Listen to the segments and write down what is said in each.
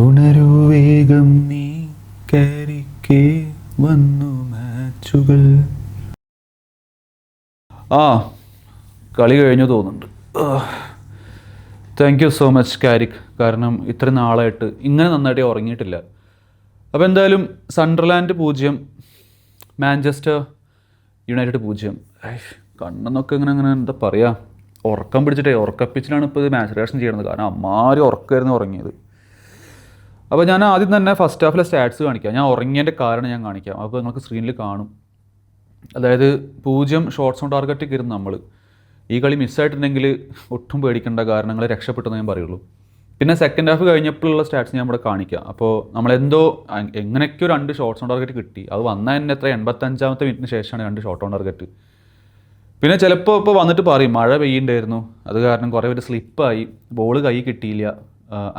ഉണരൂ വേഗം നീ കരിക്കേ വന്നു മാച്ചുകൾ. കളി കഴിഞ്ഞു തോന്നുന്നുണ്ട്. Thank you so much കാരിക്. കാരണം ഇത്ര നാളായിട്ട് ഇങ്ങനെ നന്നായിട്ട് ഉറങ്ങിയിട്ടില്ല. അപ്പോൾ എന്തായാലും സൺഡർലാൻഡ് 0, മാഞ്ചസ്റ്റർ യുണൈറ്റഡ് 0. കണ്ണെന്നൊക്കെ ഇങ്ങനെ എന്താ പറയുക, ഉറക്കം പിടിച്ചിട്ടേ ഉറക്കപ്പിച്ചിലാണ് ഇപ്പോൾ ഇത് മാച്ച് റിയാക്ഷൻ ചെയ്യുന്നത്. കാരണം അമ്മാരി ഉറക്കമായിരുന്നു ഉറങ്ങിയത്. അപ്പോൾ ഞാൻ ആദ്യം തന്നെ ഫസ്റ്റ് ഹാഫിലെ സ്റ്റാറ്റ്സ് കാണിക്കാം. ഞാൻ ഉറങ്ങിയതിൻ്റെ കാരണം ഞാൻ കാണിക്കാം. അപ്പോൾ നിങ്ങൾക്ക് സ്ക്രീനിൽ കാണും. അതായത് 0 ഷോട്ട്സ് ഓൺ ടാർഗറ്റ് കയറും നമ്മൾ. ഈ കളി മിസ്സായിട്ടുണ്ടെങ്കിൽ ഒട്ടും പേടിക്കേണ്ട, കാരണങ്ങൾ രക്ഷപ്പെട്ടെന്ന് ഞാൻ പറയുള്ളൂ. പിന്നെ സെക്കൻഡ് ഹാഫ് കഴിഞ്ഞപ്പോഴുള്ള സ്റ്റാറ്റ്സ് ഞാൻ ഇവിടെ കാണിക്കാം. അപ്പോൾ നമ്മളെന്തോ എങ്ങനെയൊക്കെയോ 2 ഷോട്ട്സ് ഓൺ ടാർഗറ്റ് കിട്ടി. അത് വന്നാൽ തന്നെ 85-ാമത്തെ മിനിറ്റിന് ശേഷമാണ് 2 ഷോട്ട് ഓൺ ടാർഗറ്റ്. പിന്നെ ചിലപ്പോൾ ഇപ്പോൾ വന്നിട്ട് പറയും മഴ പെയ്യുണ്ടായിരുന്നു, അത് കാരണം കുറേ പേര് സ്ലിപ്പായി, ബോൾ കൈ കിട്ടിയില്ല.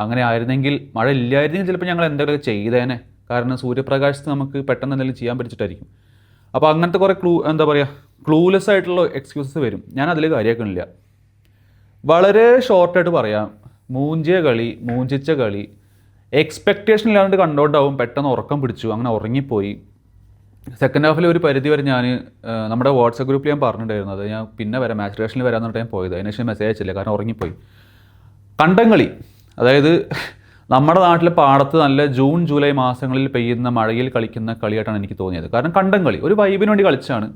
അങ്ങനെ ആയിരുന്നെങ്കിൽ, മഴ ഇല്ലായിരുന്നെങ്കിൽ ചിലപ്പോൾ ഞങ്ങൾ എന്തെങ്കിലുമൊക്കെ ചെയ്തേനെ. കാരണം സൂര്യപ്രകാശത്ത് നമുക്ക് പെട്ടെന്ന് എന്തെങ്കിലും ചെയ്യാൻ പറ്റിയിട്ടായിരിക്കും. അപ്പോൾ അങ്ങനത്തെ കുറേ ക്ലൂലെസ് ആയിട്ടുള്ള എക്സ്ക്യൂസസ് വരും. ഞാൻ അതിൽ കാര്യമാക്കണില്ല. വളരെ ഷോർട്ടായിട്ട് പറയാം, മൂഞ്ചിച്ച കളി എക്സ്പെക്റ്റേഷൻ ഇല്ലാണ്ട് കണ്ടോണ്ടാവും പെട്ടെന്ന് ഉറക്കം പിടിച്ചു, അങ്ങനെ ഉറങ്ങിപ്പോയി. സെക്കൻഡ് ഹാഫിൽ ഒരു പരിധി വരെ ഞാൻ നമ്മുടെ വാട്സപ്പ് ഗ്രൂപ്പിൽ ഞാൻ പറഞ്ഞിട്ടുണ്ടായിരുന്നു, അത് ഞാൻ പിന്നെ വരാം, മാച്ച് റിയാക്ഷനിൽ വരാമെന്ന് പറഞ്ഞിട്ട് ഞാൻ പോയത്. അതിനുശേഷം മെസ്സേജ് അയച്ചില്ല, കാരണം ഉറങ്ങിപ്പോയി. കണ്ടംകളി, അതായത് നമ്മുടെ നാട്ടിലെ പാടത്ത് നല്ല ജൂൺ ജൂലൈ മാസങ്ങളിൽ പെയ്യുന്ന മഴയിൽ കളിക്കുന്ന കളിയായിട്ടാണ് എനിക്ക് തോന്നിയത്. കാരണം കണ്ടംകളി ഒരു വൈബിന് വേണ്ടി കളിച്ചാണ്.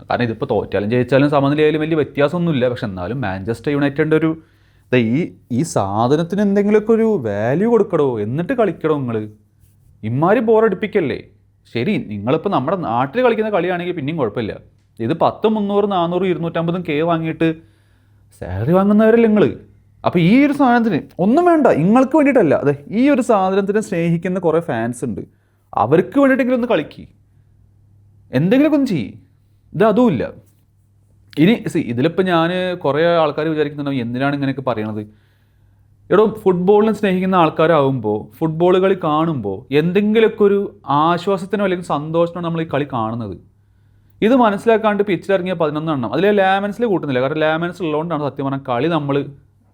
കാരണം ഇതിപ്പോൾ തോറ്റാലും ജയിച്ചാലും സമനിലയായാലും വലിയ വ്യത്യാസമൊന്നുമില്ല. പക്ഷെ എന്നാലും മാഞ്ചസ്റ്റർ യുണൈറ്റഡിൻ്റെ ഒരു ഈ സാധനത്തിന് എന്തെങ്കിലുമൊക്കെ ഒരു വാല്യൂ കൊടുക്കടോ, എന്നിട്ട് കളിക്കടോ നിങ്ങൾ. ഇമാരി ബോറടിപ്പിക്കല്ലേ. ശരി, നിങ്ങളിപ്പോൾ നമ്മുടെ നാട്ടിൽ കളിക്കുന്ന കളിയാണെങ്കിൽ പിന്നെയും കുഴപ്പമില്ല. ഇത് 10, 300, 400, 250 വാങ്ങിയിട്ട് സാലറി വാങ്ങുന്നവരല്ലേ നിങ്ങൾ. അപ്പോൾ ഈ ഒരു സാധനത്തിന് ഒന്നും വേണ്ട, നിങ്ങൾക്ക് വേണ്ടിയിട്ടല്ല, അതെ ഈ ഒരു സാധനത്തിനെ സ്നേഹിക്കുന്ന കുറേ ഫാൻസ് ഉണ്ട്, അവർക്ക് വേണ്ടിയിട്ടെങ്കിലും ഒന്ന് കളിക്ക്, എന്തെങ്കിലുമൊക്കെ ഒന്ന് ചെയ്യ്. അതുമില്ല. ഇനി ഇതിലിപ്പോൾ ഞാൻ കുറേ ആൾക്കാർ വിചാരിക്കുന്നുണ്ടാവും എന്തിനാണ് ഇങ്ങനെയൊക്കെ പറയണത്. ഫുട്ബോളിനെ സ്നേഹിക്കുന്ന ആൾക്കാരാകുമ്പോൾ ഫുട്ബോൾ കളി കാണുമ്പോൾ എന്തെങ്കിലുമൊക്കെ ഒരു ആശ്വാസത്തിനോ അല്ലെങ്കിൽ സന്തോഷത്തിനോ നമ്മൾ ഈ കളി കാണുന്നത്. ഇത് മനസ്സിലാക്കാണ്ട് പിച്ചിലിറങ്ങിയ 11 എണ്ണം അതിൽ ലാമൻസിൽ കൂട്ടുന്നില്ല. കാരണം ലാമൻസ് ഉള്ളതുകൊണ്ടാണ് സത്യം പറഞ്ഞാൽ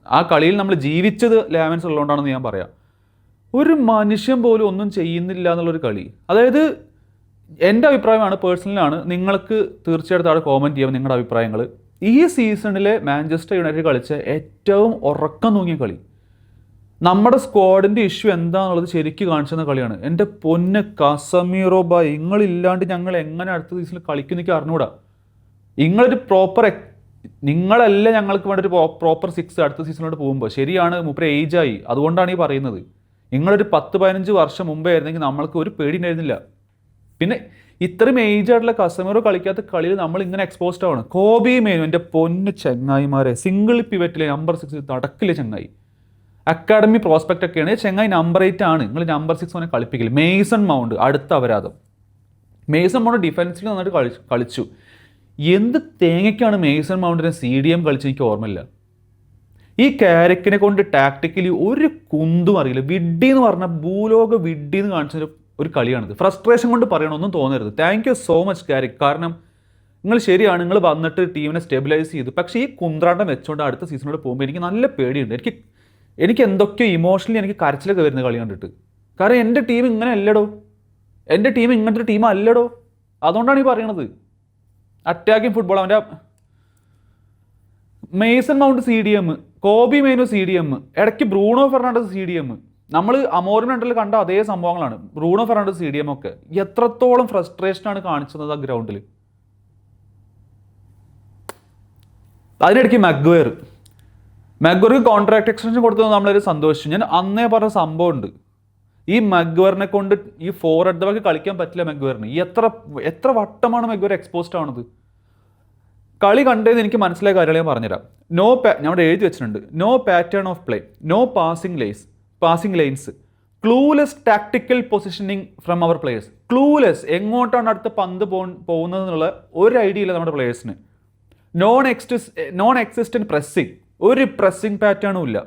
ആ കളിയിൽ നമ്മൾ ജീവിച്ചത് ലാമൻസ് ഉള്ളതുകൊണ്ടാണെന്ന് ഞാൻ പറയാം. ഒരു മനുഷ്യൻ പോലും ഒന്നും ചെയ്യുന്നില്ല എന്നുള്ളൊരു കളി. അതായത് എൻ്റെ അഭിപ്രായമാണ്, പേഴ്സണലാണ്. നിങ്ങൾക്ക് തീർച്ചയായിട്ടും അവിടെ കോമൻറ്റ് ചെയ്യാം നിങ്ങളുടെ അഭിപ്രായങ്ങൾ. ഈ സീസണിലെ മാഞ്ചസ്റ്റർ യുണൈറ്റഡ് കളിച്ച ഏറ്റവും ഉറക്കം തൂങ്ങിയ കളി, നമ്മുടെ സ്ക്വാഡിൻ്റെ ഇഷ്യൂ എന്താണെന്നുള്ളത് ശരിക്കും കാണിച്ചെന്ന കളിയാണ്. എൻ്റെ പൊന്ന് കസമീറോ ബായ്, നിങ്ങളില്ലാണ്ട് ഞങ്ങൾ എങ്ങനെ അടുത്ത സീസണിൽ കളിക്കും എനിക്ക് അറിഞ്ഞൂടാ. നിങ്ങളല്ല ഞങ്ങൾക്ക് വേണ്ട ഒരു പ്രോപ്പർ 6 അടുത്ത സീസണിലോട്ട് പോകുമ്പോൾ. ശരിയാണ്, മൂപ്പര് ഏജായി, അതുകൊണ്ടാണ് ഈ പറയുന്നത്. നിങ്ങളൊരു 10-15 വർഷം മുമ്പേ ആയിരുന്നെങ്കിൽ നമ്മൾക്ക് ഒരു പേടി ഉണ്ടായിരുന്നില്ല. പിന്നെ ഇത്രയും ഏജായിട്ടുള്ള കസമീറോ കളിക്കാത്ത കളിയിൽ നമ്മൾ ഇങ്ങനെ എക്സ്പോസ്ഡ് ആണ്. കോബി മേനു, എൻ്റെ പൊന്ന് ചങ്ങായിമാരെ, സിംഗിൾ പിവറ്റിലെ നമ്പർ 6 നടക്കില്ല ചങ്ങായി. അക്കാഡമി പ്രോസ്പെക്റ്റ് ഒക്കെയാണ്. ചെങ്ങായി നമ്പർ 8 ആണ്, നിങ്ങൾ നമ്പർ 6 കളിപ്പിക്കില്ല. മേസൺ മൗണ്ട് അടുത്ത അപരാധം. മേസൺ മൗണ്ട് ഡിഫൻസിൽ നന്നായിട്ട് കളിച്ചു. എന്ത് തേങ്ങയ്ക്കാണ് മേസൺ മൗണ്ടിനെ CDM കളിച്ച് എനിക്ക് ഓർമ്മയില്ല. ഈ കാരക്കിനെ കൊണ്ട് ടാക്ടിക്കലി ഒരു കുന്തും അറിയില്ല. വിഡ്ഡി എന്ന് പറഞ്ഞാൽ ഭൂലോക വിഡ്ഡി എന്ന് കാണിച്ച ഒരു കളിയാണിത്. ഫ്രസ്ട്രേഷൻ കൊണ്ട് പറയണമെന്നും തോന്നരുത്. Thank you so much കാരിക്. കാരണം നിങ്ങൾ ശരിയാണ്, നിങ്ങൾ വന്നിട്ട് ടീമിനെ സ്റ്റെബിലൈസ് ചെയ്തു. പക്ഷേ ഈ കുന്ത്രാണ്ടം വെച്ചുകൊണ്ട് അടുത്ത സീസണിലോട് പോകുമ്പോൾ എനിക്ക് നല്ല പേടിയുണ്ട്. എനിക്ക് എന്തൊക്കെയോ ഇമോഷണലി എനിക്ക് കരച്ചിലൊക്കെ വരുന്ന കളി കണ്ടിട്ട്. കാരണം എൻ്റെ ടീം ഇങ്ങനെ അല്ലടോ, എൻ്റെ ടീം ഇങ്ങനത്തെ ടീം അല്ലടോ. അതുകൊണ്ടാണ് ഈ പറയണത്. അറ്റാക്കിംഗ് ഫുട്ബോൾ, അവൻ്റെ Mason Mount CDM, Kobbie Mainoo CDM, ഇടയ്ക്ക് ബ്രൂണോ ഫെർണാണ്ടസ് CDM. നമ്മൾ അമോറിനുണ്ടിൽ കണ്ട അതേ സംഭവങ്ങളാണ് ബ്രൂണോ ഫെർണാണ്ടസ് CDM ഒക്കെ. എത്രത്തോളം ഫ്രസ്ട്രേഷനാണ് കാണിച്ചത് ആ ഗ്രൗണ്ടിൽ. അതിനിടയ്ക്ക് മഗ്വയർക്ക് കോൺട്രാക്ട് എക്സ്റ്റൻഷൻ കൊടുത്തത് നമ്മളൊരു സന്തോഷിച്ചു. ഞാൻ അന്നേ പറഞ്ഞ സംഭവം ഉണ്ട്, ഈ മഗ്വയറിനെ കൊണ്ട് ഈ ഫോർവേഡ് ബാക്ക് കളിക്കാൻ പറ്റില്ല മഗ്വയറിന്. എത്ര വട്ടമാണ് മഗ്വയർ എക്സ്പോസ്ഡ് ആവുന്നത്. കളി കണ്ടതെന്ന് എനിക്ക് മനസ്സിലായ കാര്യങ്ങൾ ഞാൻ പറഞ്ഞുതരാം. ഞാൻ ഇവിടെ എഴുതി വെച്ചിട്ടുണ്ട്, no pattern of play, no passing lines, clueless tactical positioning from our players. Clueless, എങ്ങോട്ടാണ് അടുത്ത പന്ത് പോകുന്നത് എന്നുള്ള ഒരു ഐഡിയ ഇല്ല നമ്മുടെ പ്ലേയേഴ്സിന്. നോൺ എക്സിസ്റ്റൻറ്റ് പ്രസ്സിങ്, ഒരു പ്രസ്സിങ് പാറ്റേണും ഇല്ല.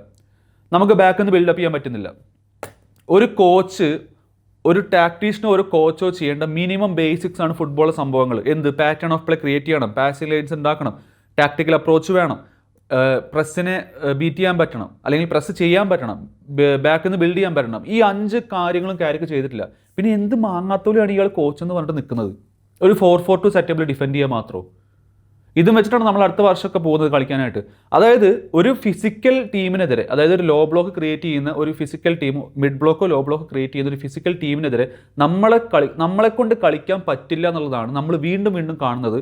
നമുക്ക് ബാക്കിൽ നിന്ന് ബിൽഡപ്പ് ചെയ്യാൻ പറ്റുന്നില്ല. ഒരു ടാക്ടീഷ്യനോ ഒരു കോച്ചോ ചെയ്യേണ്ട മിനിമം ബേസിക്സ് ആണ് ഫുട്ബോൾ സംഭവങ്ങൾ. പാറ്റേൺ ഓഫ് പ്ലേ ക്രിയേറ്റ് ചെയ്യണം, പാസിംഗ് ലൈൻസ് ഉണ്ടാക്കണം, ടാക്ടിക്കൽ അപ്രോച്ച് വേണം, പ്രസ്സിനെ ബീറ്റ് ചെയ്യാൻ പറ്റണം, അല്ലെങ്കിൽ പ്രസ് ചെയ്യാൻ പറ്റണം, ബാക്കിൽ നിന്ന് ബിൽഡ് ചെയ്യാൻ പറ്റണം. ഈ 5 കാര്യങ്ങളും ക്യാരിക്ക് ചെയ്തിട്ടില്ല. പിന്നെ എന്ത് മാങ്ങാത്തോലെയാണ് ഇയാൾ കോച്ച് എന്ന് പറഞ്ഞിട്ട് നിൽക്കുന്നത്? ഒരു 4-4-2 സെറ്റപ്പിൽ ഡിഫെൻഡ് ചെയ്യുക മാത്രമോ? ഇതും വെച്ചിട്ടാണ് നമ്മൾ അടുത്ത വർഷമൊക്കെ പോകുന്നത് കളിക്കാനായിട്ട്. അതായത് ഒരു ഫിസിക്കൽ ടീമിനെതിരെ, അതായത് ഒരു ലോ ബ്ലോക്ക് ക്രിയേറ്റ് ചെയ്യുന്ന ഒരു ഫിസിക്കൽ ടീം, മിഡ് ബ്ലോക്കോ ലോ ബ്ലോക്കോ ക്രിയേറ്റ് ചെയ്യുന്ന ഒരു ഫിസിക്കൽ ടീമിനെതിരെ നമ്മളെ കൊണ്ട് കളിക്കാൻ പറ്റില്ല എന്നുള്ളതാണ് നമ്മൾ വീണ്ടും വീണ്ടും കാണുന്നത്.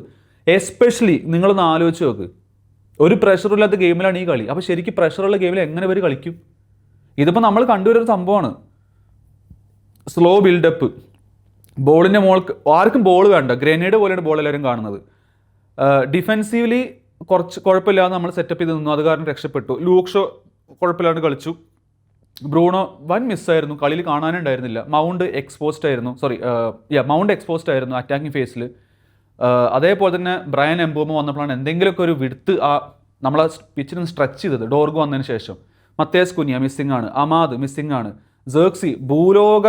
എസ്പെഷ്യലി നിങ്ങളൊന്ന് ആലോചിച്ച് നോക്ക്, ഒരു പ്രഷറില്ലാത്ത ഗെയിമിലാണ് ഈ കളി. അപ്പോൾ ശരിക്കും പ്രഷറുള്ള ഗെയിമിൽ എങ്ങനെ ഇവർ കളിക്കും? ഇതിപ്പോൾ നമ്മൾ കണ്ടുവരുന്ന സംഭവമാണ്. സ്ലോ ബിൽഡപ്പ്, ബോളിൻ്റെ മോൾക്ക് ആർക്കും ബോൾ വേണ്ട, ഗ്രനേഡ് പോലെയാണ് ബോൾ എല്ലാവരും കാണുന്നത്. ഡിഫെൻസീവ്ലി കുറച്ച് കുഴപ്പമില്ലാതെ നമ്മൾ സെറ്റപ്പ് ചെയ്ത് നിന്നു, അത് കാരണം രക്ഷപ്പെട്ടു. ലൂക്ഷോ കുഴപ്പമില്ലാണ്ട് കളിച്ചു. ബ്രൂണോ വൻ മിസ്സായിരുന്നു, കളിയിൽ കാണാനേ ഉണ്ടായിരുന്നില്ല. മൗണ്ട് എക്സ്പോസ്ഡ് ആയിരുന്നു അറ്റാക്കിംഗ് ഫേസിൽ. അതേപോലെ തന്നെ ബ്രയൻ എംബോമോ വന്നപ്പോഴാണ് എന്തെങ്കിലുമൊക്കെ ഒരു വിടുത്ത് നമ്മളെ പിച്ചിൽ നിന്ന് സ്ട്രെച്ച് ചെയ്തത്. ഡോർഗ് വന്നതിന് ശേഷം മത്തേസ് കുനിയ മിസ്സിംഗ് ആണ്, അമാദ് മിസ്സിംഗ് ആണ്, സെർക്സി ഭൂലോക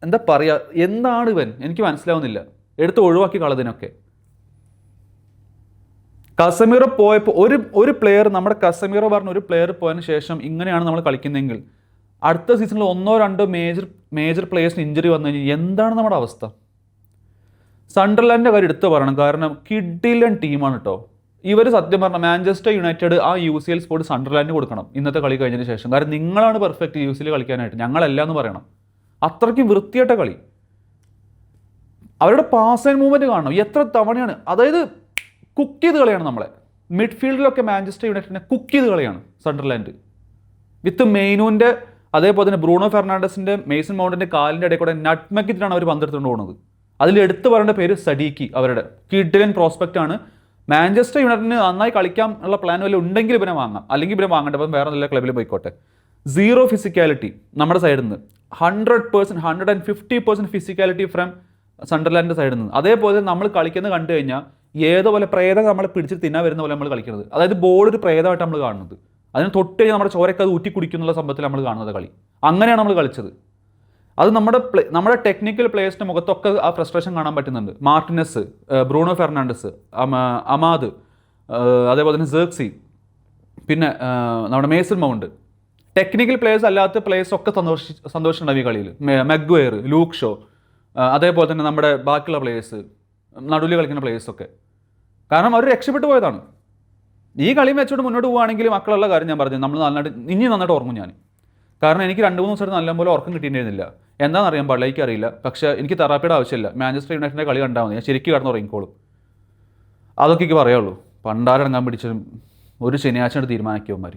എന്താ പറയുക, എന്താണ് ഇവൻ? എനിക്ക് മനസ്സിലാവുന്നില്ല. എടുത്ത് ഒഴിവാക്കി കളതിനൊക്കെ. കസമീറോ പോയപ്പോൾ ഒരു പ്ലെയർ, നമ്മുടെ കസമീറോ പറഞ്ഞ ഒരു പ്ലെയർ പോയതിന് ശേഷം ഇങ്ങനെയാണ് നമ്മൾ കളിക്കുന്നതെങ്കിൽ അടുത്ത സീസണിൽ 1-2 മേജർ പ്ലേയേഴ്സിന് ഇഞ്ചുറി വന്നു കഴിഞ്ഞാൽ എന്താണ് നമ്മുടെ അവസ്ഥ? സണ്ടർലാൻഡിൻ്റെ കാര്യം എടുത്ത് പറയണം, കാരണം കിഡിലൻ ടീമാണ് കേട്ടോ ഇവർ. സത്യം പറഞ്ഞാൽ മാഞ്ചസ്റ്റർ യുണൈറ്റഡ് ആ UCL സ്പോട്ട് സണ്ടർലാൻഡിന് കൊടുക്കണം ഇന്നത്തെ കളി കഴിഞ്ഞതിന് ശേഷം. കാരണം നിങ്ങളാണ് പെർഫെക്റ്റ് UCL കളിക്കാനായിട്ട്, ഞങ്ങളല്ല എന്ന് പറയണം. അത്രയ്ക്കും വൃത്തിയായിട്ട കളി. അവരുടെ പാസ് ആൻഡ് മൂവ്മെൻറ്റ് കാണണം, എത്ര തവണയാണ്. അതായത് കുക്ക് ചെയ്ത് കളിയാണ് നമ്മളെ. മിഡ്ഫീൽഡിലൊക്കെ മാഞ്ചസ്റ്റർ യുണൈറ്റഡിനെ കുക്ക് ചെയ്ത് കളിയാണ് സണ്ടർലാൻഡ്. വിത്ത് മെയിനുവിൻ്റെ, അതേപോലെ തന്നെ ബ്രൂണോ ഫെർണാണ്ടസിൻ്റെ, മേസൺ മൗണ്ടിൻ്റെ കാലിൻ്റെ ഇടയിൽ കൂടെ നട്ട്മെക്കിട്ടാണ് അവർ പന്തെടുത്തുകൊണ്ട് പോകുന്നത്. അതിൽ എടുത്തു പറയേണ്ട പേര് സഡീക്കി. അവരുടെ കിഡിലൻ പ്രോസ്പെക്റ്റ് ആണ്. മാഞ്ചസ്റ്റർ യുണൈറ്റഡിന് നന്നായി കളിക്കാം ഉള്ള പ്ലാൻ വല്ല ഉണ്ടെങ്കിൽ ഇവനെ വാങ്ങാം, അല്ലെങ്കിൽ ഇവനെ വാങ്ങേണ്ട, അപ്പം വേറെ നല്ല ക്ലബിൽ പോയിക്കോട്ടെ. 0 ഫിസിക്കാലിറ്റി നമ്മുടെ സൈഡിൽ നിന്ന്, 100%, 150% ഫിസിക്കാലിറ്റി ഫ്രം സണ്ടർലാൻഡിൻ്റെ സൈഡിൽ നിന്ന്. അതേപോലെ നമ്മൾ കളിക്കുന്നത് കണ്ടു കഴിഞ്ഞാൽ ഏതോ പോലെ പ്രേതം നമ്മളെ പിടിച്ചിട്ട് തിന്നാൻ വരുന്ന പോലെ നമ്മൾ കളിക്കുന്നത്. അതായത് ബോൾ ഒരു പ്രേതമായിട്ട് നമ്മൾ കാണുന്നത്. അതിന് തൊട്ട് കഴിഞ്ഞാൽ നമ്മുടെ ചോരക്കത് ഊറ്റി കുടിക്കുന്നുള്ള സംഭവത്തിൽ നമ്മൾ കാണുന്നത് കളി. അങ്ങനെയാണ് നമ്മൾ കളിച്ചത്. അത് നമ്മുടെ ടെക്നിക്കൽ പ്ലേയേഴ്സിൻ്റെ മുഖത്തൊക്കെ ആ ഫ്രസ്ട്രേഷൻ കാണാൻ പറ്റുന്നുണ്ട്. മാർട്ടിനസ്, ബ്രൂണോ ഫെർണാണ്ടസ്, അമാദ്, അതേപോലെ തന്നെ സെർക്സി, പിന്നെ നമ്മുടെ മേസൺ മൗണ്ട്. ടെക്നിക്കൽ പ്ലേയേഴ്സ് അല്ലാത്ത പ്ലേയേഴ്സ് ഒക്കെ സന്തോഷിച്ചിട്ടുണ്ടാവും ഈ കളിയിൽ. മെഗ്വയർ, ലൂക്ക് ഷോ, അതേപോലെ തന്നെ നമ്മുടെ ബാക്കിയുള്ള പ്ലേയേഴ്സ്, നടുവിൽ കളിക്കുന്ന പ്ലേയേഴ്സൊക്കെ. കാരണം അവർ രക്ഷപ്പെട്ടു പോയതാണ്. ഈ കളി വെച്ചോട്ട് മുന്നോട്ട് പോവുകയാണെങ്കിൽ മക്കളുള്ള കാര്യം ഞാൻ പറഞ്ഞു, നമ്മൾ നന്നായിട്ട് ഉറങ്ങും ഞാൻ. കാരണം എനിക്ക് 2-3 ദിവസമായിട്ട് നല്ലപോലെ ഉറക്കം കിട്ടിയിട്ടുണ്ടായിരുന്നില്ല. എന്താണെന്നറിയാൻ പാടില്ല, എനിക്കറിയില്ല. പക്ഷേ എനിക്ക് തെറാപ്പിയുടെ ആവശ്യമില്ല. മാഞ്ചസ്റ്റർ യുണൈറ്റഡിൻ്റെ കളി കണ്ടാൽ മതി, ഞാൻ ശരിക്കും കിടന്ന് ഉറങ്ങിക്കോളും. അതൊക്കെ എനിക്ക് പറയുള്ളൂ. പണ്ടാരടങ്ങാൻ പിടിച്ചും ഒരു ശനിയാഴ്ച തീരുമാനിക്കുമാർ.